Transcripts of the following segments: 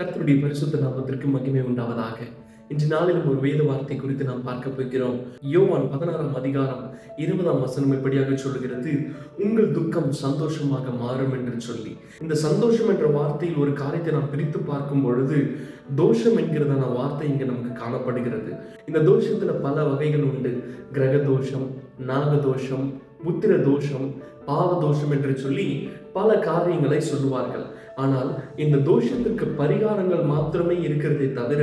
கர்த்தருடைய பரிசுத்த நாமத்திற்கு மகிமை உண்டாவதாக. இன்று நாளிலும் ஒரு வேத வார்த்தை குறித்து நாம் பார்க்க போகிறோம். யோவான் 16ஆம் அதிகாரம் 20ஆம் வசனம் இப்படியாக சொல்லுகிறது, உங்கள் துக்கம் சந்தோஷமாக மாறும் என்று சொல்லி. இந்த சந்தோஷம் என்ற வார்த்தையில் ஒரு காரியத்தை நாம் பிரித்து பார்க்கும் பொழுது தோஷம் என்கிறதான வார்த்தை இங்க நமக்கு காணப்படுகிறது. இந்த தோஷத்துல பல வகைகள் உண்டு. கிரக தோஷம், நாகதோஷம், புத்திர தோஷம், பாவ தோஷம் என்று சொல்லி பல காரியங்களை சொல்லுவார்கள். ஆனால் இந்த தோஷத்திற்கு பரிகாரங்கள் மாத்திரமே இருக்கிறதே தவிர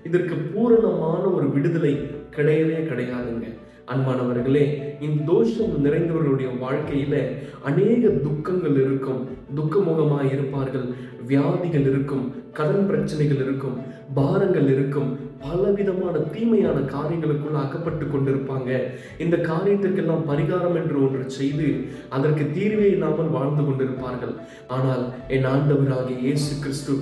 இதற்கு பூரணமான ஒரு விடுதலை கிடையவே கிடையாதுங்க. அன்பானவர்களே, இந்த தோஷம் நிறைந்தவர்களுடைய வாழ்க்கையில அநேக துக்கங்கள் இருக்கும். துக்கமுகமாய் இருப்பார்கள். வியாதிகள் இருக்கும், கடன் பிரச்சனைகள் இருக்கும், பாரங்கள் இருக்கும், பலவிதமான தீமையான காரியங்களுக்குள்ள அகப்பட்டு கொண்டிருப்பாங்க. இந்த காரியத்திற்கெல்லாம் பரிகாரம் என்று ஒன்று செய்து அதற்கு தீர்வே இல்லாமல் வாழ்ந்து கொண்டிருப்பார்கள். ஆனால் என் ஆண்டவராகிய இயேசு கிறிஸ்து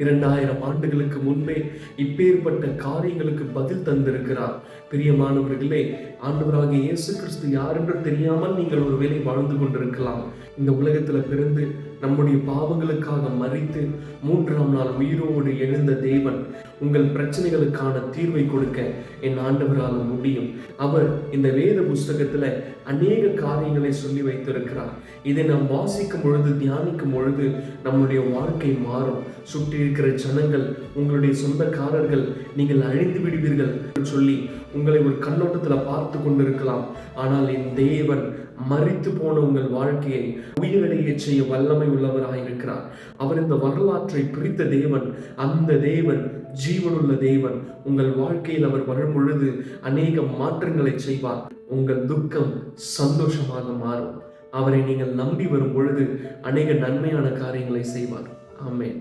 2000 ஆண்டுகளுக்கு முன்பே இப்பேற்பட்ட காரியங்களுக்கு பதில் தந்திருக்கிறார். பிரியமானவர்களே, ஆண்டவராகிய இயேசு கிறிஸ்து யார் என்று தெரியாமல் நீங்கள் ஒருவேளை வாழ்ந்து கொண்டிருக்கலாம். இந்த உலகத்துல பிறந்து நம்முடைய பாவங்களுக்காக மரித்து 3ஆம் நாள் உயிரோடு எழுந்த தேவன் உங்கள் பிரச்சனைகளுக்கான தீர்வை கொடுக்க என் ஆண்டவரால் முடியும். அவர் இந்த வேத புஸ்தகத்துல அநேக காரியங்களை சொல்லி வைத்திருக்கிறார். இதை நாம் வாசிக்கும் பொழுது, தியானிக்கும் பொழுது நம்முடைய வாழ்க்கை மாறும். சுற்றி இருக்கிற ஜனங்கள், உங்களுடைய சொந்தக்காரர்கள், நீங்கள் அழிந்து விடுவீர்கள் சொல்லி உங்களை ஒரு கண்ணோட்டத்துல பார்த்து கொண்டிருக்கலாம். ஆனால் என் தேவன் மரித்து போன உங்கள் வாழ்க்கையை உயிரடைய செய்ய வல்லமை உள்ளவராயிருக்கிறார். அவர் இந்த வரலாற்றை பிரித்த தேவன். அந்த தேவன் ஜீவனுள்ள தேவன். உங்கள் வாழ்க்கையில் அவர் வரும் பொழுது அநேக மாற்றங்களை செய்வார். உங்கள் துக்கம் சந்தோஷமாக மாறும். அவரை நீங்கள் நம்பி வரும் பொழுது அநேக நன்மையான காரியங்களை செய்வார். ஆமென்.